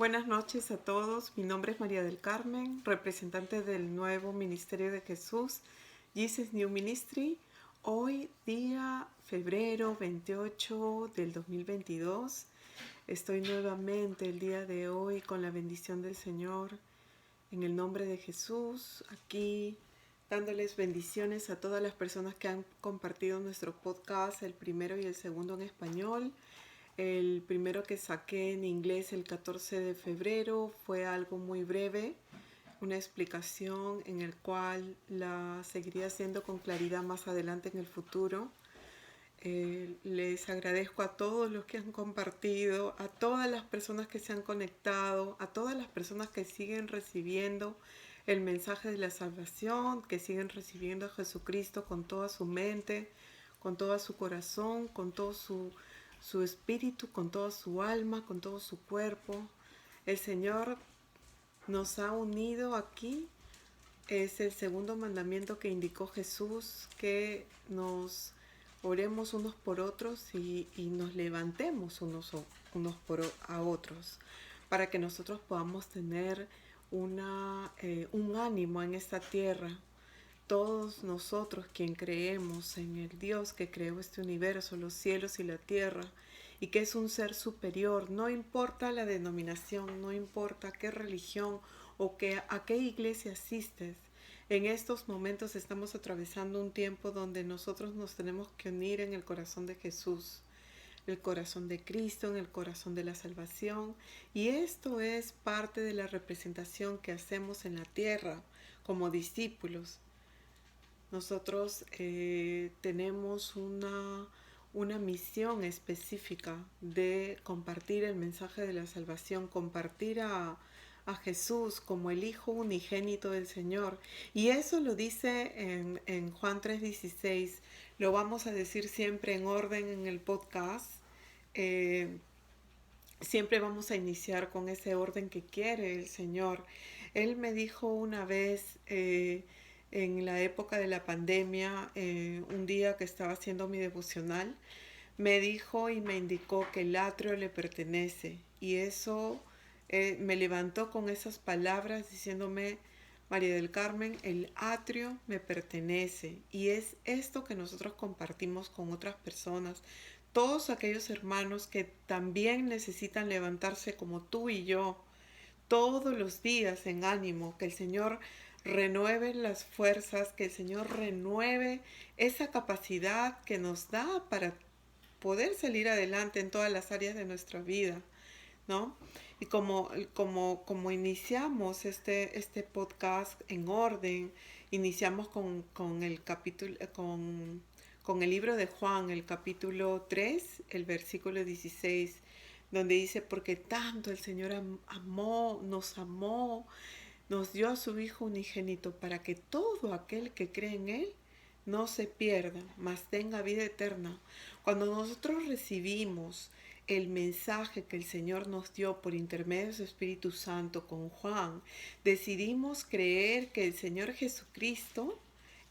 Buenas noches a todos. Mi nombre es María del Carmen, representante del nuevo Ministerio de Jesús, Jesus New Ministry. Hoy, día febrero 28 del 2022, estoy nuevamente el día de hoy con la bendición del Señor, en el nombre de Jesús, aquí dándoles bendiciones a todas las personas que han compartido nuestro podcast, el primero y el segundo en español. El primero que saqué en inglés el 14 de febrero fue algo muy breve, una explicación en el cual la seguiría haciendo con claridad más adelante en el futuro. Les agradezco a todos los que han compartido, a todas las personas que se han conectado, a todas las personas que siguen recibiendo el mensaje de la salvación, que siguen recibiendo a Jesucristo con toda su mente, con todo su corazón, con todo su espíritu, con toda su alma, con todo su cuerpo. El Señor nos ha unido aquí. Es el segundo mandamiento que indicó Jesús, que nos oremos unos por otros y nos levantemos unos a otros, para que nosotros podamos tener un ánimo en esta tierra. Todos nosotros quien creemos en el Dios que creó este universo, los cielos y la tierra, y que es un ser superior, no importa la denominación, no importa qué religión o a qué iglesia asistes. En estos momentos estamos atravesando un tiempo donde nosotros nos tenemos que unir en el corazón de Jesús, el corazón de Cristo, en el corazón de la salvación. Y esto es parte de la representación que hacemos en la tierra como discípulos. Nosotros tenemos una misión específica de compartir el mensaje de la salvación, compartir a Jesús como el Hijo unigénito del Señor. Y eso lo dice en Juan 3:16. Lo vamos a decir siempre en orden en el podcast. Siempre vamos a iniciar con ese orden que quiere el Señor. Él me dijo una vez, en la época de la pandemia, un día que estaba haciendo mi devocional, me dijo y me indicó que el atrio le pertenece. Y eso me levantó con esas palabras diciéndome: María del Carmen, el atrio me pertenece. Y es esto que nosotros compartimos con otras personas. Todos aquellos hermanos que también necesitan levantarse como tú y yo, todos los días en ánimo, que el Señor renueve las fuerzas, que el Señor renueve esa capacidad que nos da para poder salir adelante en todas las áreas de nuestra vida, ¿no? Y como iniciamos este podcast en orden, iniciamos con el capítulo, con el libro de Juan, el capítulo 3, el versículo 16, donde dice: porque tanto el Señor amó, nos dio a su Hijo unigénito, para que todo aquel que cree en Él no se pierda, mas tenga vida eterna. Cuando nosotros recibimos el mensaje que el Señor nos dio por intermedio de su Espíritu Santo con Juan, decidimos creer que el Señor Jesucristo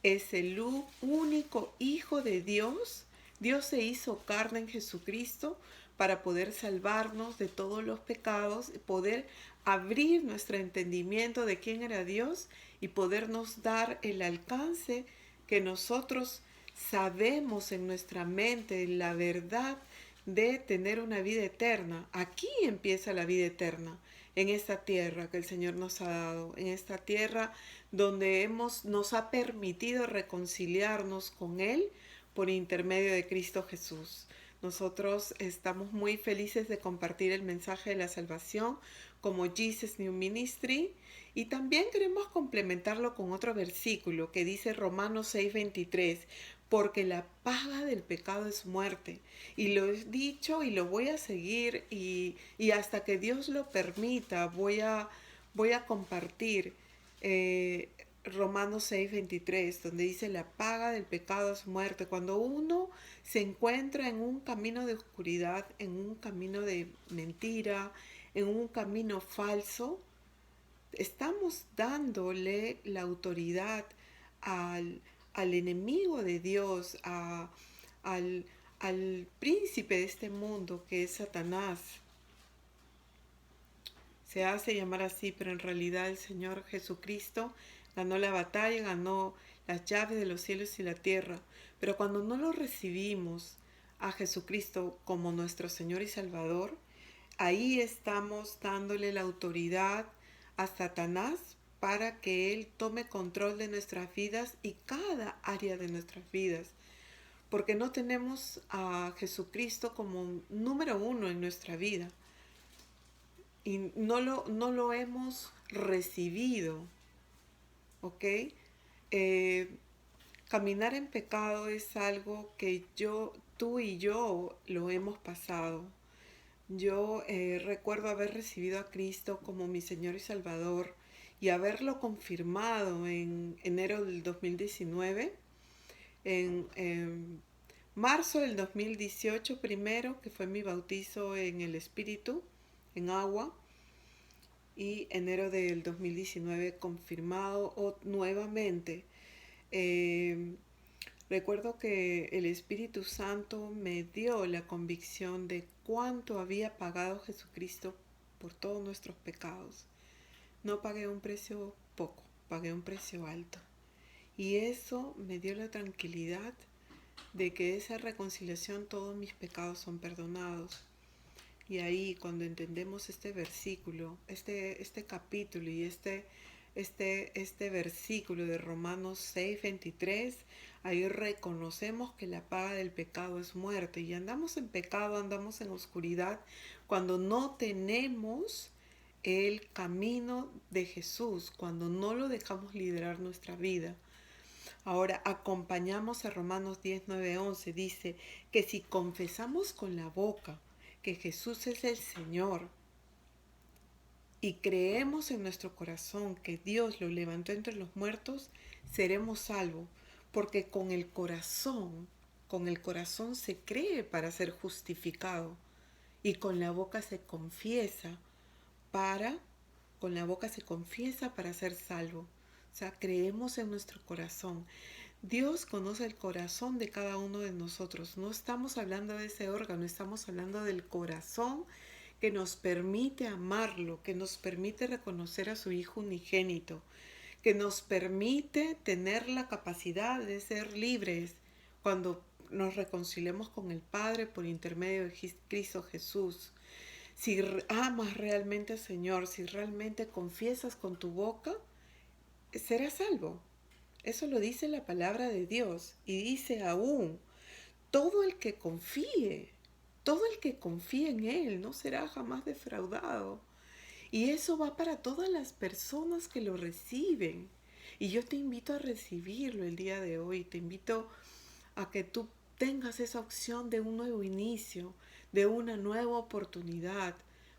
es el único Hijo de Dios. Dios se hizo carne en Jesucristo para poder salvarnos de todos los pecados, poder abrir nuestro entendimiento de quién era Dios y podernos dar el alcance que nosotros sabemos en nuestra mente, la verdad de tener una vida eterna. Aquí empieza la vida eterna, en esta tierra que el Señor nos ha dado, en esta tierra donde nos ha permitido reconciliarnos con Él por intermedio de Cristo Jesús. Nosotros estamos muy felices de compartir el mensaje de la salvación como Jesus New Ministry, y también queremos complementarlo con otro versículo que dice Romanos 6:23, porque la paga del pecado es muerte. Y lo he dicho y lo voy a seguir, y hasta que Dios lo permita voy a compartir Romanos 6:23, donde dice: la paga del pecado es muerte. Cuando uno se encuentra en un camino de oscuridad, en un camino de mentira, en un camino falso, estamos dándole la autoridad al enemigo de Dios, al, al príncipe de este mundo, que es Satanás. se hace llamar así, pero en realidad el Señor Jesucristo ganó la batalla, ganó las llaves de los cielos y la tierra. Pero cuando no lo recibimos a Jesucristo como nuestro Señor y Salvador, ahí estamos dándole la autoridad a Satanás para que Él tome control de nuestras vidas y cada área de nuestras vidas. Porque no tenemos a Jesucristo como número uno en nuestra vida. Y no lo hemos recibido. ¿Ok? Eh, Caminar en pecado es algo que tú y yo lo hemos pasado. Yo recuerdo haber recibido a Cristo como mi Señor y Salvador y haberlo confirmado en enero del 2019, en marzo del 2018 primero, que fue mi bautizo en el Espíritu, en agua, y enero del 2019 confirmado nuevamente. Eh, Recuerdo que el Espíritu Santo me dio la convicción de cuánto había pagado Jesucristo por todos nuestros pecados. No pagué un precio poco, pagué un precio alto. Y eso me dio la tranquilidad de que esa reconciliación todos mis pecados son perdonados. Y ahí cuando entendemos este versículo, este capítulo y este versículo de Romanos 6:23, ahí reconocemos que la paga del pecado es muerte. Y andamos en pecado, andamos en oscuridad cuando no tenemos el camino de Jesús, cuando no lo dejamos liderar nuestra vida. Ahora acompañamos a Romanos 10:9-11, dice que si confesamos con la boca que Jesús es el Señor y creemos en nuestro corazón que Dios lo levantó entre los muertos, seremos salvos, porque con el corazón se cree para ser justificado y con la boca se confiesa para, con la boca se confiesa para ser salvo. O sea, creemos en nuestro corazón. Dios conoce el corazón de cada uno de nosotros. No estamos hablando de ese órgano, estamos hablando del corazón que nos permite amarlo, que nos permite reconocer a su Hijo unigénito, que nos permite tener la capacidad de ser libres cuando nos reconciliemos con el Padre por intermedio de Cristo Jesús. Si amas realmente al Señor, si realmente confiesas con tu boca, serás salvo. Eso lo dice la palabra de Dios y dice aún, todo el que confíe, todo el que confíe en Él no será jamás defraudado. Y eso va para todas las personas que lo reciben. Y yo te invito a recibirlo el día de hoy, te invito a que tú tengas esa opción de un nuevo inicio, de una nueva oportunidad,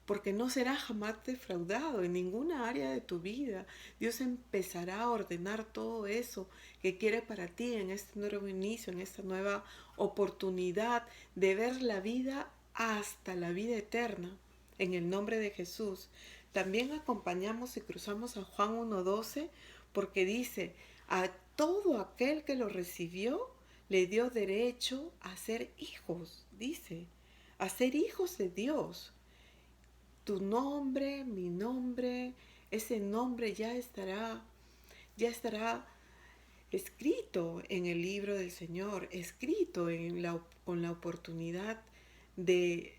porque no serás jamás defraudado en ninguna área de tu vida. Dios empezará a ordenar todo eso que quiere para ti en este nuevo inicio, en esta nueva oportunidad de ver la vida hasta la vida eterna, en el nombre de Jesús. También acompañamos y cruzamos a Juan 1:12 porque dice, a todo aquel que lo recibió, le dio derecho a ser hijos, dice, a ser hijos de Dios. Tu nombre, mi nombre, ese nombre ya estará escrito en el libro del Señor, escrito con la oportunidad de,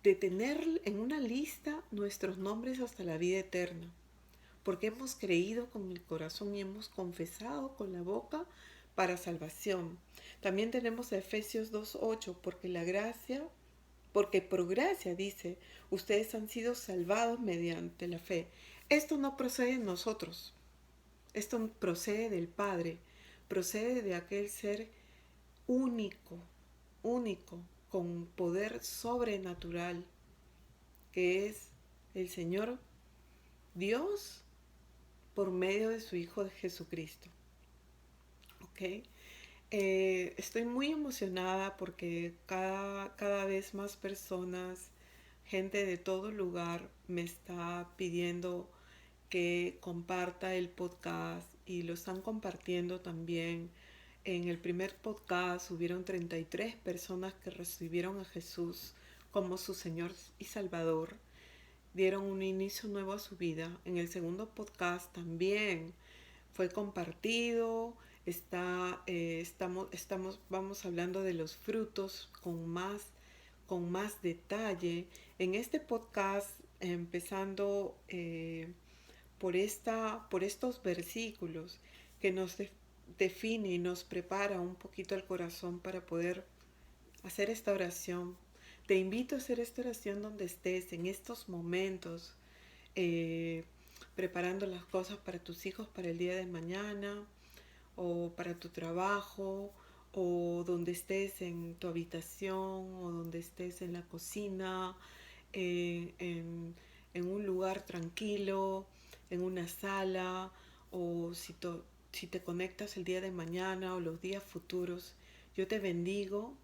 de tener en una lista nuestros nombres hasta la vida eterna. Porque hemos creído con el corazón y hemos confesado con la boca para salvación. También tenemos a Efesios 2:8, porque por gracia dice, ustedes han sido salvados mediante la fe. Esto no procede de nosotros, esto procede del Padre, procede de aquel ser único, único, con poder sobrenatural, que es el Señor Dios por medio de su Hijo de Jesucristo. ¿Ok? Estoy muy emocionada porque cada vez más personas, gente de todo lugar, me está pidiendo que comparta el podcast y lo están compartiendo también. En el primer podcast hubieron 33 personas que recibieron a Jesús como su Señor y Salvador. dieron un inicio nuevo a su vida. En el segundo podcast también fue compartido. Vamos hablando de los frutos con más detalle. En este podcast, empezando por estos versículos que nos define y nos prepara un poquito el corazón para poder hacer esta oración. Te invito a hacer esta oración donde estés, en estos momentos, eh, preparando las cosas para tus hijos para el día de mañana, o para tu trabajo, o donde estés en tu habitación, o donde estés en la cocina, eh, en, en un lugar tranquilo, en una sala, o si te conectas el día de mañana o los días futuros. Yo te bendigo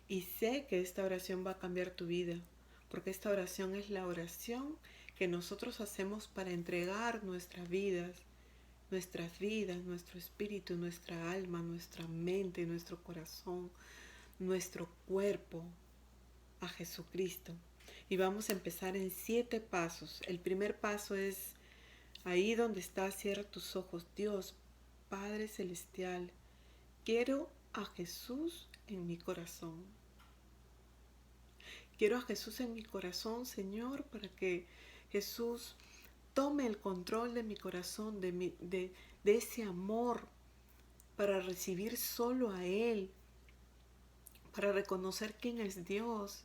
y sé que esta oración va a cambiar tu vida, porque esta oración es la oración que nosotros hacemos para entregar nuestras vidas, nuestro espíritu, nuestra alma, nuestra mente, nuestro corazón, nuestro cuerpo a Jesucristo. Y vamos a empezar en 7 pasos. El primer paso es ahí donde estás, cierra tus ojos. Dios, Padre Celestial, quiero a Jesús en mi corazón. Quiero a Jesús en mi corazón, Señor, para que Jesús tome el control de mi corazón, de ese amor, para recibir solo a Él, para reconocer quién es Dios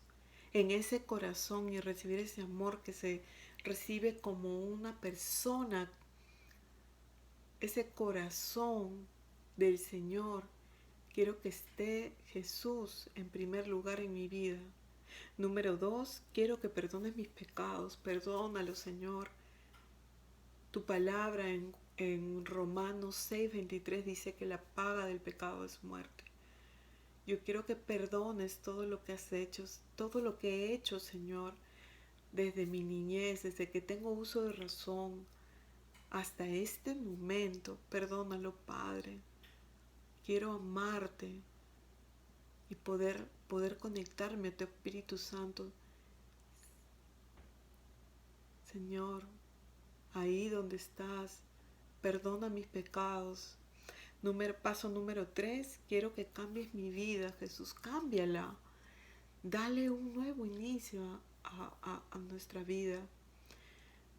en ese corazón y recibir ese amor que se recibe como una persona, ese corazón del Señor. Quiero que esté Jesús en primer lugar en mi vida. Número 2, quiero que perdones mis pecados. Perdónalo, Señor. Tu palabra en Romanos 6:23 dice que la paga del pecado es muerte. Yo quiero que perdones todo lo que has hecho, todo lo que he hecho, Señor, desde mi niñez, desde que tengo uso de razón, hasta este momento. Perdónalo, Padre. Quiero amarte y poder conectarme a tu Espíritu Santo. Señor, ahí donde estás, perdona mis pecados. Paso número 3, quiero que cambies mi vida, Jesús, cámbiala. Dale un nuevo inicio a nuestra vida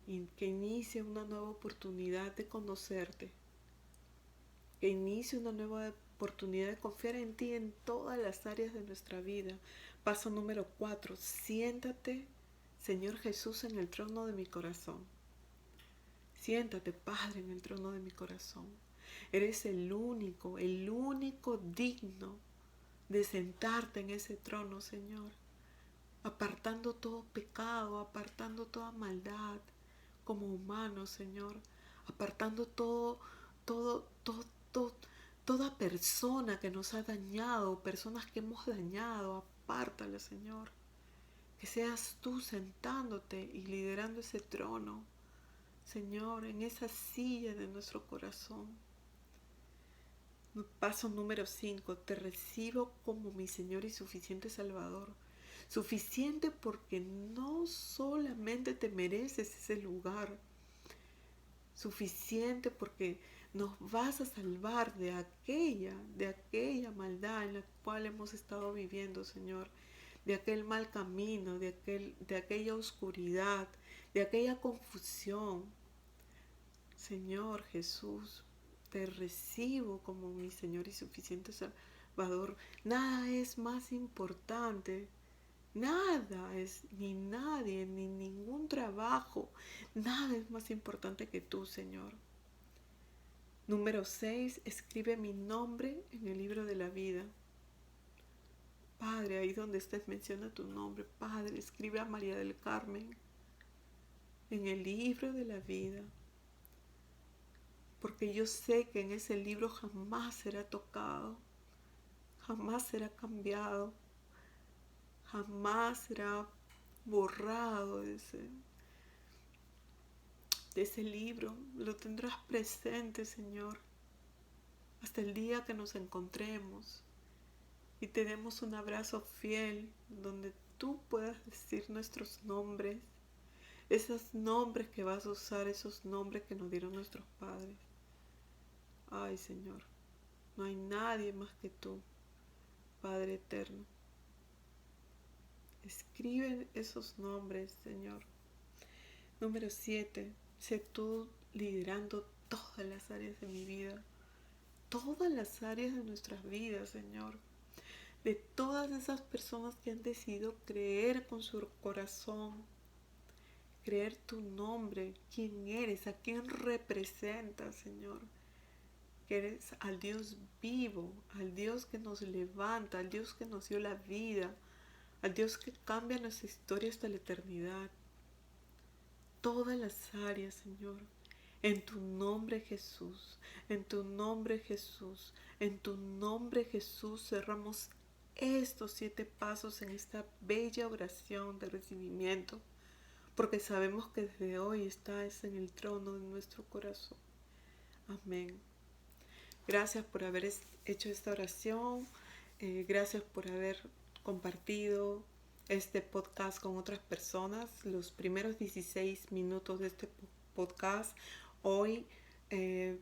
y que inicie una nueva oportunidad de conocerte, que inicie una nueva oportunidad de confiar en ti en todas las áreas de nuestra vida. Paso número 4, siéntate, Señor Jesús, en el trono de mi corazón. Siéntate, Padre, en el trono de mi corazón. Eres el único digno de sentarte en ese trono, Señor, apartando todo pecado, apartando toda maldad como humano, Señor, apartando todo, todo, todo, toda persona que nos ha dañado, personas que hemos dañado, apártala, Señor. Que seas tú sentándote y liderando ese trono, Señor, en esa silla de nuestro corazón. Paso número 5, te recibo como mi Señor y suficiente Salvador. Suficiente porque no solamente te mereces ese lugar, suficiente porque nos vas a salvar de aquella maldad en la cual hemos estado viviendo, Señor, de aquel mal camino, de aquella oscuridad, de aquella confusión. Señor Jesús, te recibo como mi Señor y suficiente Salvador. Nada es más importante, nada es, ni nadie, ni ningún trabajo, nada es más importante que tú, Señor. Número 6, escribe mi nombre en el libro de la vida. Padre, ahí donde estés, menciona tu nombre. Padre, escribe a María del Carmen en el libro de la vida. Porque yo sé que en ese libro jamás será tocado, jamás será cambiado, jamás será borrado de ese libro. Lo tendrás presente, Señor, hasta el día que nos encontremos y tenemos un abrazo fiel donde tú puedas decir nuestros nombres esos nombres que vas a usar, esos nombres que nos dieron nuestros padres. Ay, Señor, no hay nadie más que tú, Padre eterno. Escribe esos nombres, Señor. Número 7. Sé tú liderando todas las áreas de mi vida, todas las áreas de nuestras vidas, Señor. De todas esas personas que han decidido creer con su corazón, creer tu nombre, quién eres, a quién representas, Señor. Que eres al Dios vivo, al Dios que nos levanta, al Dios que nos dio la vida, al Dios que cambia nuestra historia hasta la eternidad. Todas las áreas, Señor. En tu nombre, Jesús. En tu nombre, Jesús. En tu nombre, Jesús, cerramos estos 7 pasos en esta bella oración de recibimiento, porque sabemos que desde hoy estás en el trono de nuestro corazón. Amén. Gracias por haber hecho esta oración. Gracias por haber compartido este podcast con otras personas. Los primeros 16 minutos de este podcast, hoy,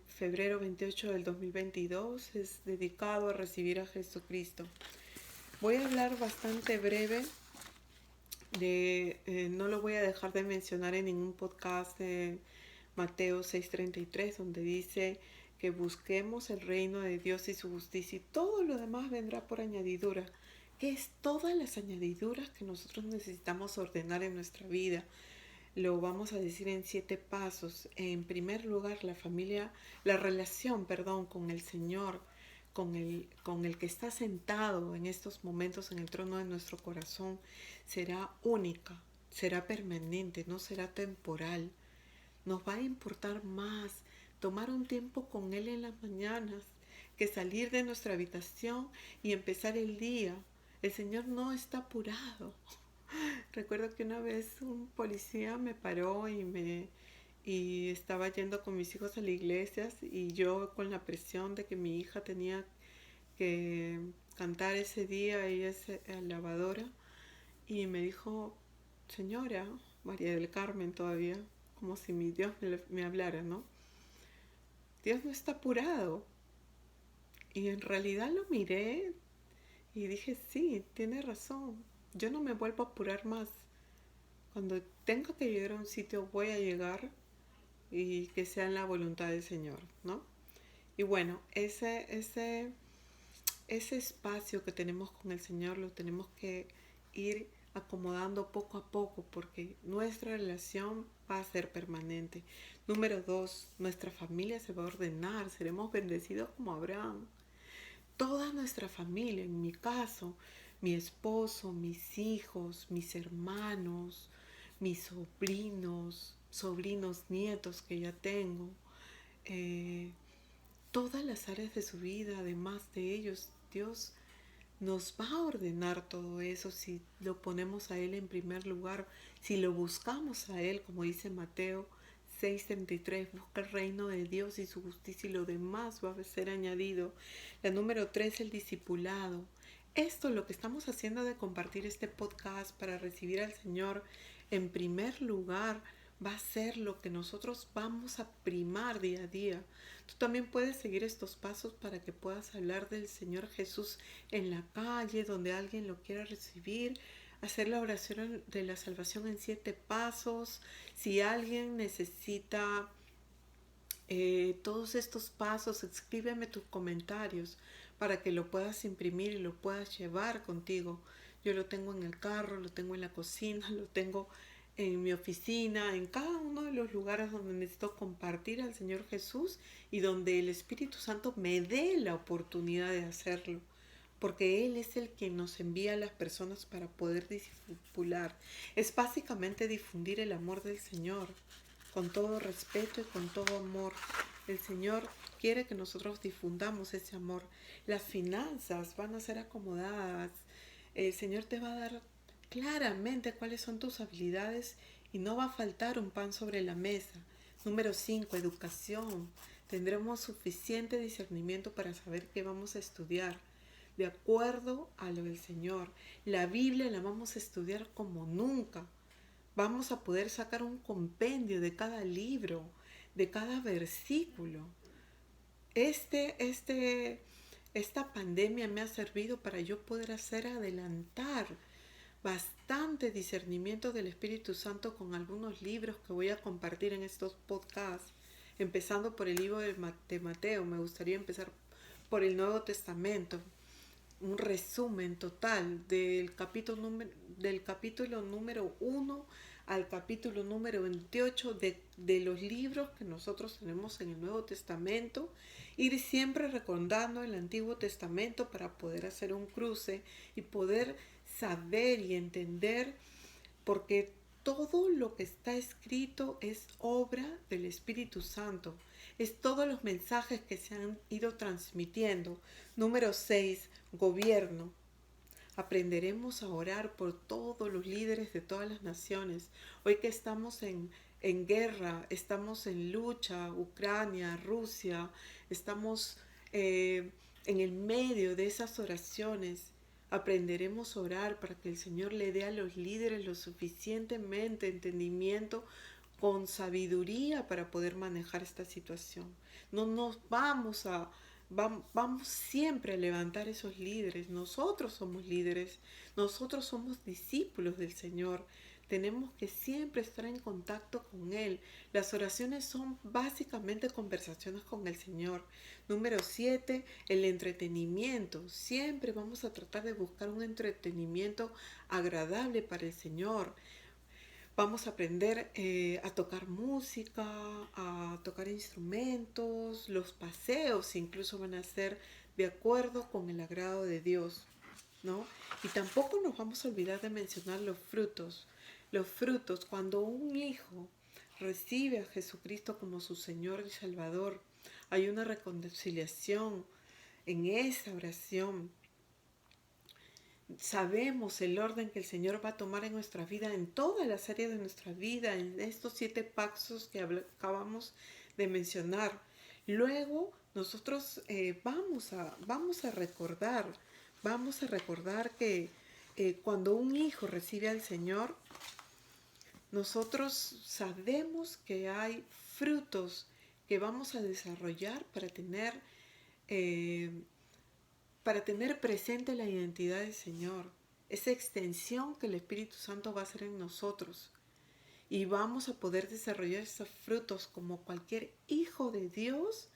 febrero 28 del 2022, es dedicado a recibir a Jesucristo. Voy a hablar bastante breve no lo voy a dejar de mencionar en ningún podcast de Mateo 6:33, donde dice que busquemos el reino de Dios y su justicia y todo lo demás vendrá por añadidura. ¿Qué es todas las añadiduras que nosotros necesitamos ordenar en nuestra vida? Lo vamos a decir en 7 pasos. En primer lugar, la relación, con el Señor, con el que está sentado en estos momentos en el trono de nuestro corazón, será única, será permanente, no será temporal. Nos va a importar más tomar un tiempo con Él en las mañanas que salir de nuestra habitación y empezar el día. El Señor no está apurado. Recuerdo que una vez un policía me paró y estaba yendo con mis hijos a la iglesia, y yo con la presión de que mi hija tenía que cantar ese día, ella es lavadora, y me dijo: señora María del Carmen, todavía como si mi Dios me hablara, ¿no? Dios no está apurado. Y en realidad lo miré y dije: sí, tiene razón, yo no me vuelvo a apurar más. Cuando tenga que llegar a un sitio, voy a llegar, y que sea en la voluntad del Señor, ¿no? Y bueno, ese espacio que tenemos con el Señor lo tenemos que ir acomodando poco a poco, porque nuestra relación va a ser permanente. Número 2, nuestra familia se va a ordenar, seremos bendecidos como Abraham. Toda nuestra familia, en mi caso, mi esposo, mis hijos, mis hermanos, mis sobrinos, nietos que ya tengo, todas las áreas de su vida, además de ellos, Dios nos va a ordenar todo eso si lo ponemos a Él en primer lugar, si lo buscamos a Él, como dice Mateo 6:33, busca el reino de Dios y su justicia y lo demás va a ser añadido. La número 3, el discipulado. Esto, lo que estamos haciendo de compartir este podcast para recibir al Señor en primer lugar, va a ser lo que nosotros vamos a primar día a día. Tú también puedes seguir estos pasos para que puedas hablar del Señor Jesús en la calle, donde alguien lo quiera recibir, hacer la oración de la salvación en 7 pasos. Si alguien necesita todos estos pasos, escríbeme tus comentarios para que lo puedas imprimir y lo puedas llevar contigo. Yo lo tengo en el carro, lo tengo en la cocina, lo tengo en mi oficina, en cada uno de los lugares donde necesito compartir al Señor Jesús y donde el Espíritu Santo me dé la oportunidad de hacerlo, porque Él es el que nos envía a las personas para poder discipular. Es básicamente difundir el amor del Señor con todo respeto y con todo amor. El Señor quiere que nosotros difundamos ese amor. Las finanzas van a ser acomodadas. El Señor te va a dar claramente cuáles son tus habilidades y no va a faltar un pan sobre la mesa. Número 5, educación. Tendremos suficiente discernimiento para saber qué vamos a estudiar de acuerdo a lo del Señor. La Biblia la vamos a estudiar como nunca. Vamos a poder sacar un compendio de cada libro, de cada versículo. Este, este, esta pandemia me ha servido para yo poder adelantar bastante discernimiento del Espíritu Santo con algunos libros que voy a compartir en estos podcasts, empezando por el libro de Mateo. Me gustaría empezar por el Nuevo Testamento, un resumen total del capítulo número 1 al capítulo número 28 de los libros que nosotros tenemos en el Nuevo Testamento, ir siempre recordando el Antiguo Testamento para poder hacer un cruce y poder saber y entender, porque todo lo que está escrito es obra del Espíritu Santo. Es todos los mensajes que se han ido transmitiendo. Número 6, gobierno. Aprenderemos a orar por todos los líderes de todas las naciones. Hoy que estamos en guerra, estamos en lucha, Ucrania, Rusia, estamos en el medio de esas oraciones. Aprenderemos a orar para que el Señor le dé a los líderes lo suficientemente entendimiento con sabiduría para poder manejar esta situación. No nos vamos siempre a levantar esos líderes. Nosotros somos líderes, nosotros somos discípulos del Señor. Tenemos que siempre estar en contacto con Él. Las oraciones son básicamente conversaciones con el Señor. Número 7, el entretenimiento. Siempre vamos a tratar de buscar un entretenimiento agradable para el Señor. Vamos a aprender a tocar música, a tocar instrumentos, los paseos incluso van a ser de acuerdo con el agrado de Dios, ¿no? Y tampoco nos vamos a olvidar de mencionar los frutos. Los frutos, cuando un hijo recibe a Jesucristo como su Señor y Salvador, hay una reconciliación en esa oración. Sabemos el orden que el Señor va a tomar en nuestra vida, en todas las áreas de nuestra vida, en estos 7 pasos que acabamos de mencionar. Luego nosotros vamos a recordar que cuando un hijo recibe al Señor, nosotros sabemos que hay frutos que vamos a desarrollar para tener presente la identidad del Señor, esa extensión que el Espíritu Santo va a hacer en nosotros. Y vamos a poder desarrollar esos frutos como cualquier hijo de Dios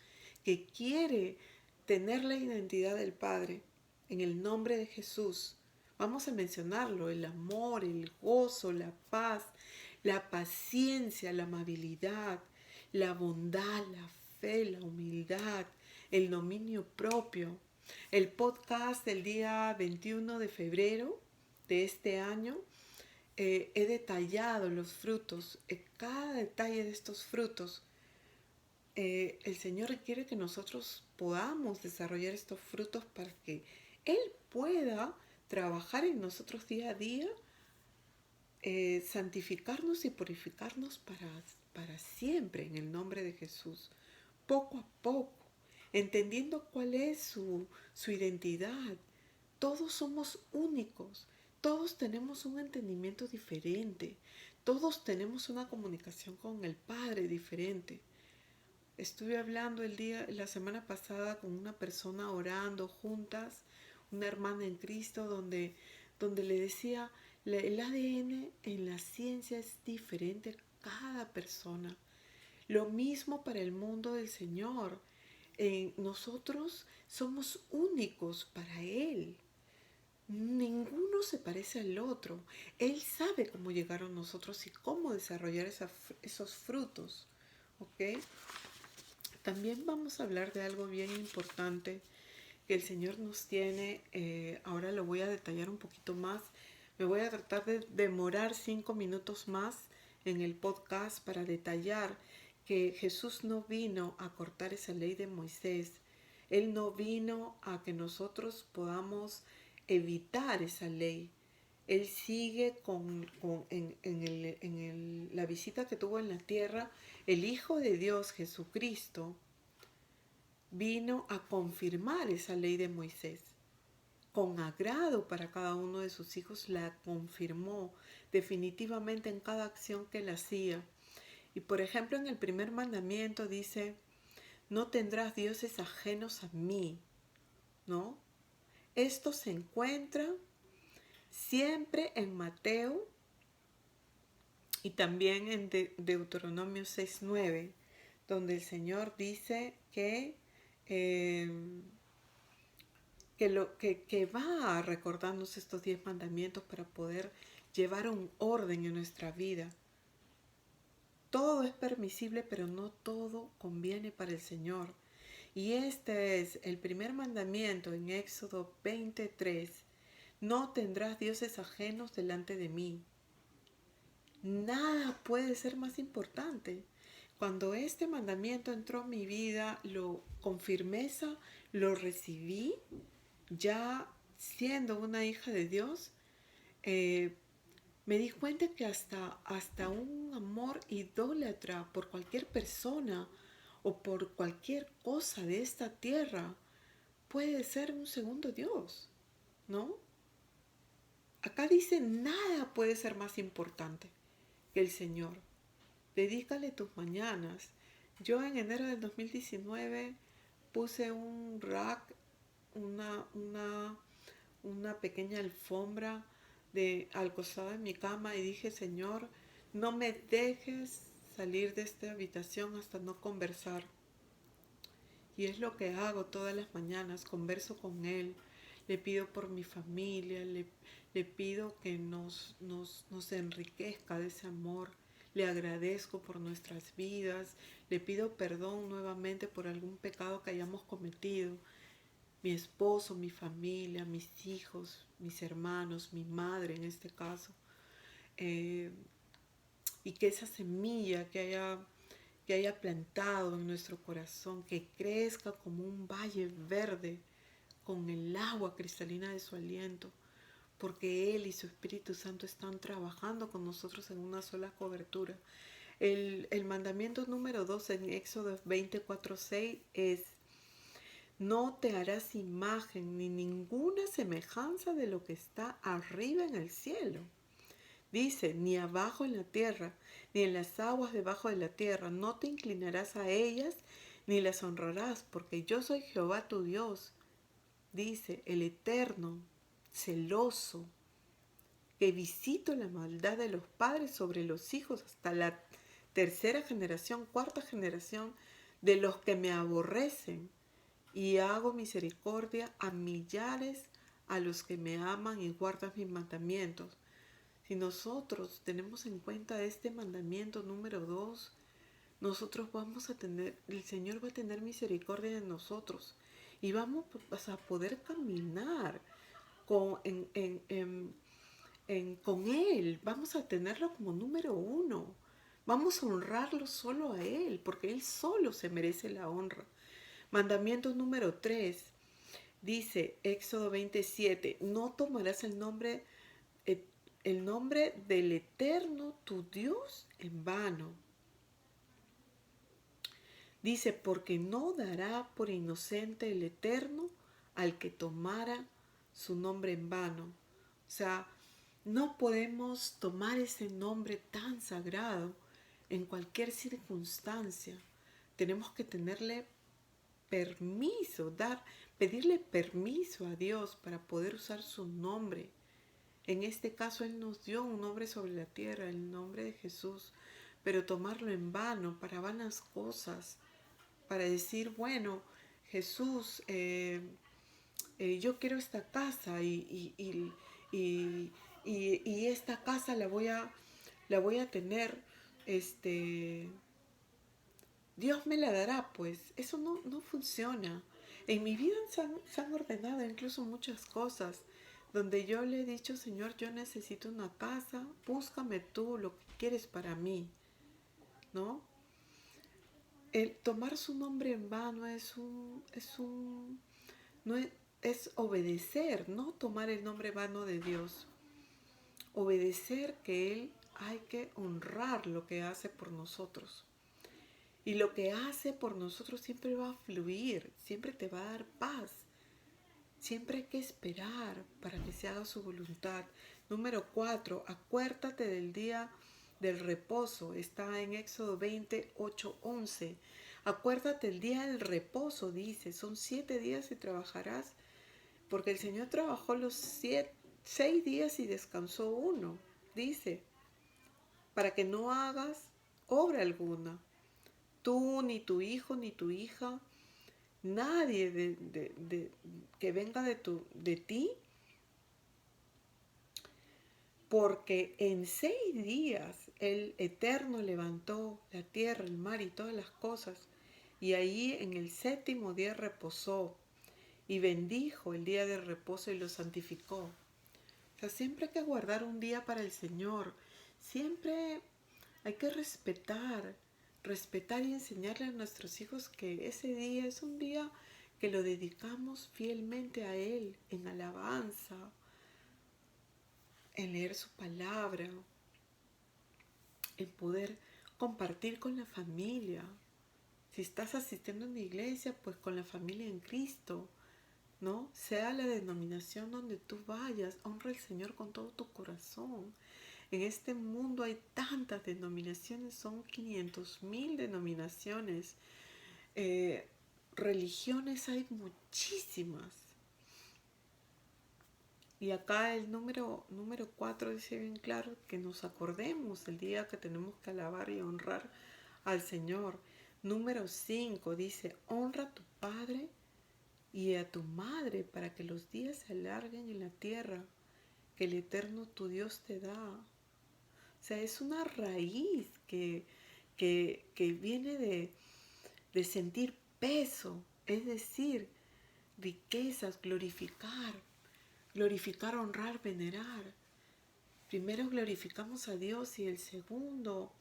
que quiere tener la identidad del Padre. En el nombre de Jesús, vamos a mencionarlo: el amor, el gozo, la paz, la paciencia, la amabilidad, la bondad, la fe, la humildad, el dominio propio. El podcast del día 21 de febrero de este año he detallado los frutos, cada detalle de estos frutos. El Señor quiere que nosotros podamos desarrollar estos frutos para que Él pueda trabajar en nosotros día a día, santificarnos y purificarnos para siempre en el nombre de Jesús, poco a poco, entendiendo cuál es su identidad. Todos somos únicos, todos tenemos un entendimiento diferente, todos tenemos una comunicación con el Padre diferente. Estuve hablando la semana pasada con una persona orando juntas, una hermana en Cristo, donde le decía, el ADN en la ciencia es diferente a cada persona. Lo mismo para el mundo del Señor. Nosotros somos únicos para Él. Ninguno se parece al otro. Él sabe cómo llegaron nosotros y cómo desarrollar esos frutos. ¿Ok? También vamos a hablar de algo bien importante que el Señor nos tiene. Ahora lo voy a detallar un poquito más. Me voy a tratar de demorar 5 minutos más en el podcast para detallar que Jesús no vino a cortar esa ley de Moisés. Él no vino a que nosotros podamos evitar esa ley. Él sigue en la visita que tuvo en la tierra. El Hijo de Dios, Jesucristo, vino a confirmar esa ley de Moisés. con agrado para cada uno de sus hijos, la confirmó definitivamente en cada acción que él hacía. Y por ejemplo, en el primer mandamiento dice, no tendrás dioses ajenos a mí, ¿no? Esto se encuentra siempre en Mateo y también en Deuteronomio 6:9, donde el Señor dice eh, que va a recordarnos estos 10 mandamientos para poder llevar un orden en nuestra vida. Todo es permisible, pero no todo conviene para el Señor. Y este es el primer mandamiento en Éxodo 23. No tendrás dioses ajenos delante de mí. Nada puede ser más importante. Cuando este mandamiento entró en mi vida, con firmeza lo recibí, ya siendo una hija de Dios, me di cuenta que hasta un amor idólatra por cualquier persona o por cualquier cosa de esta tierra puede ser un segundo Dios, ¿no? Acá dice, nada puede ser más importante que el Señor. Dedícale tus mañanas. Yo en enero del 2019 puse un rack, una pequeña alfombra al costado de mi cama y dije, Señor, no me dejes salir de esta habitación hasta no conversar. Y es lo que hago todas las mañanas, converso con Él, le pido por mi familia, le pido que nos enriquezca de ese amor, le agradezco por nuestras vidas, le pido perdón nuevamente por algún pecado que hayamos cometido. Mi esposo, mi familia, mis hijos, mis hermanos, mi madre en este caso. Y que esa semilla que haya plantado en nuestro corazón, que crezca como un valle verde con el agua cristalina de su aliento, porque Él y su Espíritu Santo están trabajando con nosotros en una sola cobertura. El mandamiento número 2 en Éxodo 24:6 es, no te harás imagen ni ninguna semejanza de lo que está arriba en el cielo. Dice, ni abajo en la tierra, ni en las aguas debajo de la tierra, no te inclinarás a ellas, ni las honrarás, porque yo soy Jehová tu Dios. Dice, el eterno, celoso, que visito la maldad de los padres sobre los hijos hasta la tercera generación, cuarta generación, de los que me aborrecen, y hago misericordia a millares a los que me aman y guardan mis mandamientos. Si nosotros tenemos en cuenta este mandamiento número 2, nosotros vamos a tener, el Señor va a tener misericordia de nosotros y vamos a poder caminar con, con Él. Vamos a tenerlo como número 1. Vamos a honrarlo solo a Él, porque Él solo se merece la honra. Mandamiento número 3. Dice Éxodo 27, no tomarás el nombre del Eterno tu Dios en vano. Dice, porque no dará por inocente el Eterno al que tomara su nombre en vano. O sea, no podemos tomar ese nombre tan sagrado en cualquier circunstancia. Tenemos que tenerle permiso, pedirle permiso a Dios para poder usar su nombre. En este caso Él nos dio un nombre sobre la tierra, el nombre de Jesús, pero tomarlo en vano, para vanas cosas, para decir, bueno, Jesús, yo quiero esta casa y esta casa la voy a tener, Dios me la dará, pues eso no funciona. En mi vida se han ordenado incluso muchas cosas donde yo le he dicho, Señor, yo necesito una casa, búscame tú lo que quieres para mí, ¿no? El tomar su nombre en vano no es obedecer, no tomar el nombre vano de Dios. Obedecer que Él hay que honrar lo que hace por nosotros. Y lo que hace por nosotros siempre va a fluir, siempre te va a dar paz. Siempre hay que esperar para que se haga su voluntad. Número 4, acuérdate del día del reposo. Está en Éxodo 28, 11. Acuérdate el día del reposo, dice. Son 7 días y trabajarás. Porque el Señor trabajó los 6 días y descansó uno. Dice, para que no hagas obra alguna. Tú, ni tu hijo, ni tu hija, nadie que venga de ti, porque en 6 días el Eterno levantó la tierra, el mar y todas las cosas, y ahí en el 7.º día reposó, y bendijo el día de reposo y lo santificó. O sea, siempre hay que guardar un día para el Señor, siempre hay que respetar y enseñarle a nuestros hijos que ese día es un día que lo dedicamos fielmente a Él, en alabanza, en leer su palabra, en poder compartir con la familia. Si estás asistiendo a una iglesia, pues con la familia en Cristo, ¿no? Sea la denominación donde tú vayas, honra al Señor con todo tu corazón. En este mundo hay tantas denominaciones, son 500,000 denominaciones. Religiones hay muchísimas. Y acá el número 4 dice bien claro que nos acordemos el día que tenemos que alabar y honrar al Señor. Número 5 dice, honra a tu padre y a tu madre para que los días se alarguen en la tierra que el Eterno tu Dios te da. O sea, es una raíz que viene de sentir peso, es decir, riquezas, glorificar, honrar, venerar. Primero glorificamos a Dios y el segundo,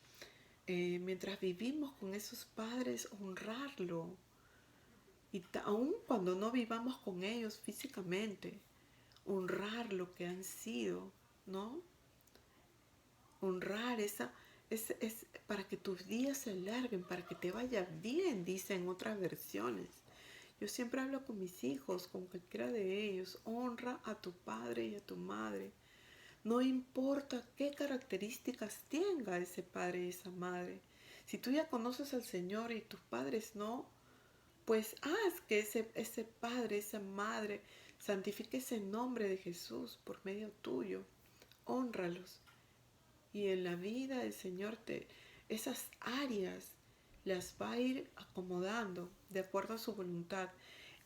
mientras vivimos con esos padres, honrarlo. Y aun cuando no vivamos con ellos físicamente, honrar lo que han sido, ¿no? Honrar es para que tus días se alarguen, para que te vaya bien, dicen otras versiones. Yo siempre hablo con mis hijos, con cualquiera de ellos, honra a tu padre y a tu madre. No importa qué características tenga ese padre y esa madre. Si tú ya conoces al Señor y tus padres no, pues haz que ese padre, esa madre, santifique ese nombre de Jesús por medio tuyo. Hónralos. Y en la vida el Señor esas áreas las va a ir acomodando de acuerdo a su voluntad.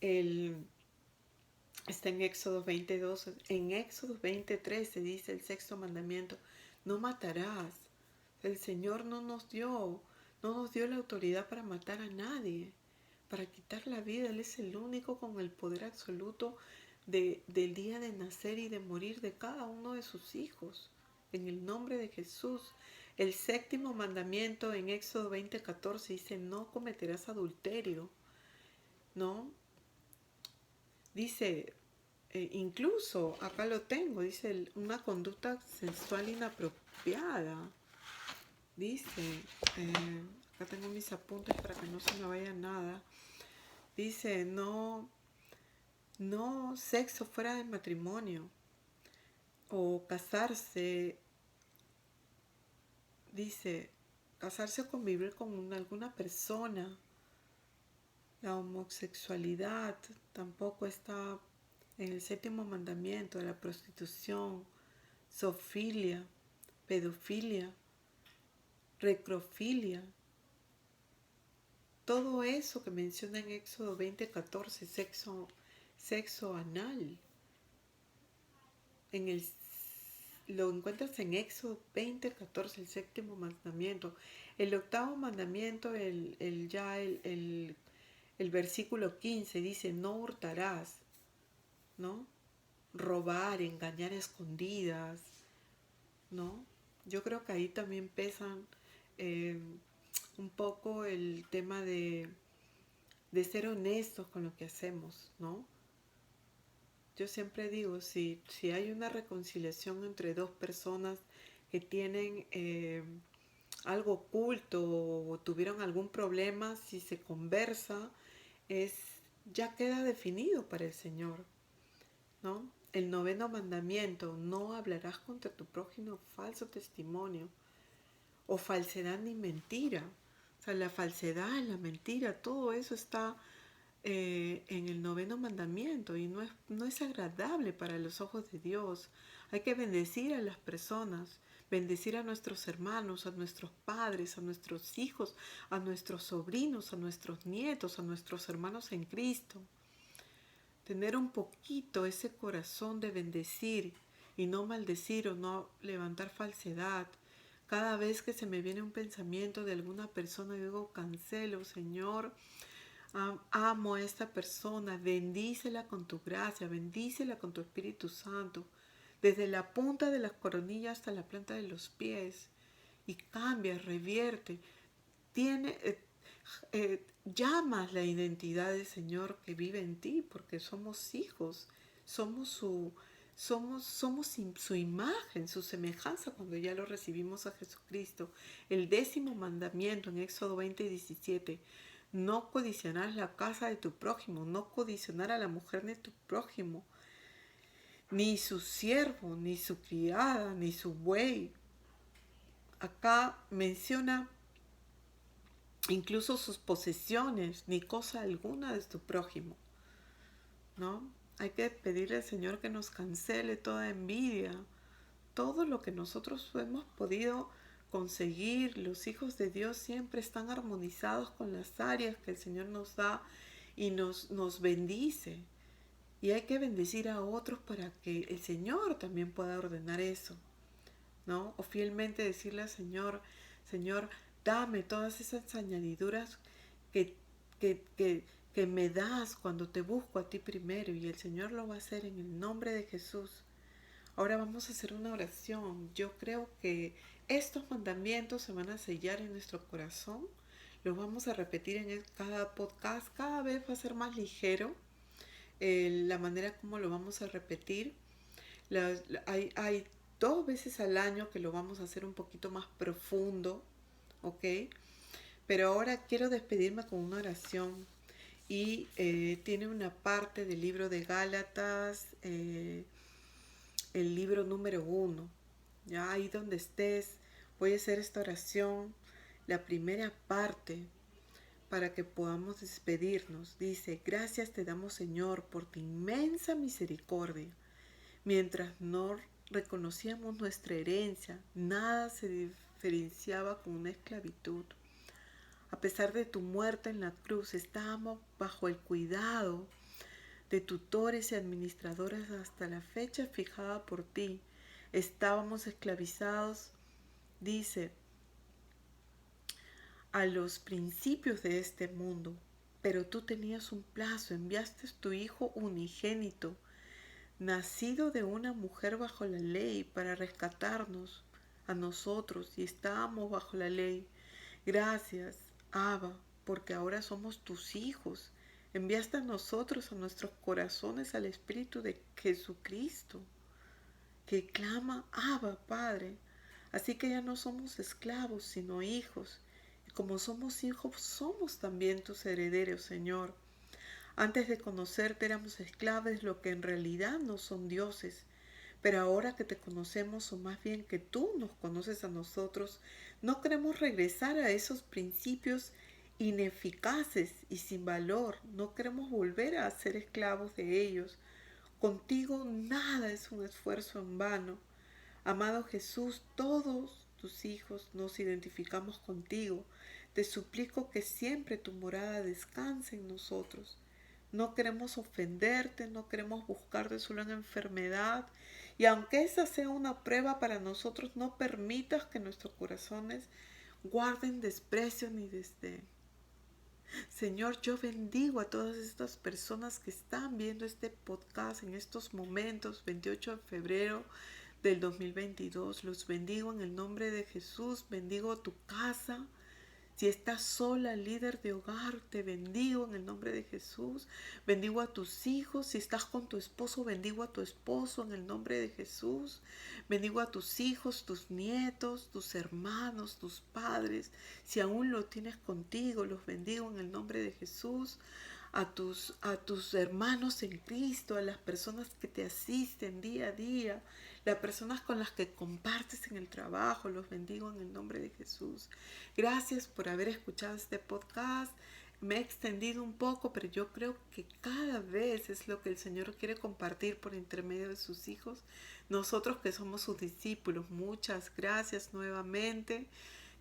Está en Éxodo 22, en Éxodo 23 se dice el 6.º mandamiento, no matarás. El Señor no nos dio la autoridad para matar a nadie, para quitar la vida. Él es el único con el poder absoluto del día de nacer y de morir de cada uno de sus hijos. En el nombre de Jesús. El 7.º mandamiento en Éxodo 20:14 dice, no cometerás adulterio, ¿no? Dice, incluso, acá lo tengo, dice, una conducta sensual inapropiada. Dice, acá tengo mis apuntes para que no se me vaya nada. Dice, no sexo fuera del matrimonio. O casarse, dice, casarse o convivir con alguna persona. La homosexualidad tampoco está en el 7.º mandamiento, de la prostitución, zoofilia, pedofilia, recrofilia. Todo eso que menciona en Éxodo 20:14, sexo anal. Lo encuentras en Éxodo 20:14, el 7.º mandamiento. El 8.º mandamiento, el versículo 15 dice, no hurtarás, ¿no? Robar, engañar a escondidas, ¿no? Yo creo que ahí también pesan un poco el tema de ser honestos con lo que hacemos, ¿no? Yo siempre digo, si hay una reconciliación entre dos personas que tienen algo oculto o tuvieron algún problema, si se conversa, ya queda definido para el Señor. ¿no? El noveno mandamiento, no hablarás contra tu prójimo falso testimonio o falsedad ni mentira. O sea, la falsedad, la mentira, todo eso está en el noveno mandamiento y no es agradable para los ojos de Dios. Hay que bendecir a las personas, bendecir a nuestros hermanos, a nuestros padres, a nuestros hijos, a nuestros sobrinos, a nuestros nietos, a nuestros hermanos en Cristo. Tener un poquito ese corazón de bendecir y no maldecir o no levantar falsedad. Cada vez que se me viene un pensamiento de alguna persona, digo, cancelo, Señor, amo a esta persona, bendícela con tu gracia, bendícela con tu Espíritu Santo, desde la punta de las coronillas hasta la planta de los pies, y cambia, revierte, tiene, llamas la identidad del Señor que vive en ti, porque somos hijos, somos su imagen, su semejanza cuando ya lo recibimos a Jesucristo. El 10º mandamiento en Éxodo 20:17, no codiciarás la casa de tu prójimo, no codiciar a la mujer de tu prójimo, ni su siervo, ni su criada, ni su buey. Acá menciona incluso sus posesiones, ni cosa alguna de tu prójimo, ¿no? Hay que pedirle al Señor que nos cancele toda envidia, todo lo que nosotros hemos podido conseguir. Los hijos de Dios siempre están armonizados con las áreas que el Señor nos da y nos bendice. Y hay que bendecir a otros para que el Señor también pueda ordenar eso, ¿no? O fielmente decirle al Señor, Señor, dame todas esas añadiduras que, que, que, que me das cuando te busco a ti primero. Y el Señor lo va a hacer en el nombre de Jesús. Ahora vamos a hacer una oración. Yo creo que estos mandamientos se van a sellar en nuestro corazón. Los vamos a repetir en cada podcast. Cada vez va a ser más ligero la manera como lo vamos a repetir. Hay 2 veces al año que lo vamos a hacer un poquito más profundo, ¿ok? Pero ahora quiero despedirme con una oración y tiene una parte del libro de Gálatas, el libro número 1. Ya ahí donde estés, voy a hacer esta oración, la primera parte, para que podamos despedirnos. Dice, gracias te damos, Señor, por tu inmensa misericordia. Mientras no reconocíamos nuestra herencia, nada se diferenciaba con una esclavitud. A pesar de tu muerte en la cruz, estábamos bajo el cuidado de tutores y administradores hasta la fecha fijada por ti. Estábamos esclavizados, dice, a los principios de este mundo, pero tú tenías un plazo, enviaste tu Hijo unigénito, nacido de una mujer bajo la ley, para rescatarnos a nosotros, y estábamos bajo la ley. Gracias, Abba, porque ahora somos tus hijos. Enviaste a nosotros, a nuestros corazones, al Espíritu de Jesucristo, que clama, Abba, Padre. Así que ya no somos esclavos, sino hijos. Y como somos hijos, somos también tus herederos, Señor. Antes de conocerte éramos esclavos, lo que en realidad no son dioses. Pero ahora que te conocemos, o más bien que tú nos conoces a nosotros, no queremos regresar a esos principios ineficaces y sin valor. No queremos volver a ser esclavos de ellos. Contigo nada es un esfuerzo en vano. Amado Jesús, todos tus hijos nos identificamos contigo. Te suplico que siempre tu morada descanse en nosotros. No queremos ofenderte, no queremos buscarte solo en enfermedad. Y aunque esa sea una prueba para nosotros, no permitas que nuestros corazones guarden desprecio ni desdén. Señor, yo bendigo a todas estas personas que están viendo este podcast en estos momentos, 28 de febrero del 2022. Los bendigo en el nombre de Jesús, bendigo a tu casa. Si estás sola, líder de hogar, te bendigo en el nombre de Jesús. Bendigo a tus hijos. Si estás con tu esposo, bendigo a tu esposo en el nombre de Jesús. Bendigo a tus hijos, tus nietos, tus hermanos, tus padres. Si aún lo tienes contigo, los bendigo en el nombre de Jesús. a tus hermanos en Cristo, a las personas que te asisten día a día, las personas con las que compartes en el trabajo. Los bendigo en el nombre de Jesús. Gracias por haber escuchado este podcast. Me he extendido un poco, pero yo creo que cada vez es lo que el Señor quiere compartir por intermedio de sus hijos. Nosotros que somos sus discípulos, muchas gracias nuevamente.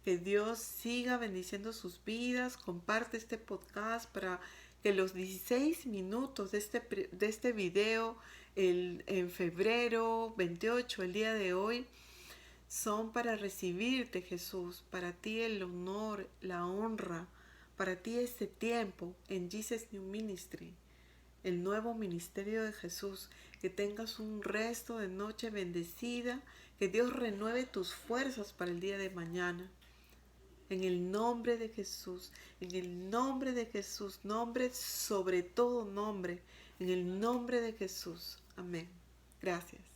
Que Dios siga bendiciendo sus vidas. Comparte este podcast para que los 16 minutos de este video en febrero 28, el día de hoy, son para recibirte, Jesús. Para ti el honor, la honra. Para ti este tiempo en Jesus New Ministry, el nuevo ministerio de Jesús. Que tengas un resto de noche bendecida. Que Dios renueve tus fuerzas para el día de mañana. En el nombre de Jesús, en el nombre de Jesús, nombre sobre todo nombre, en el nombre de Jesús. Amén. Gracias.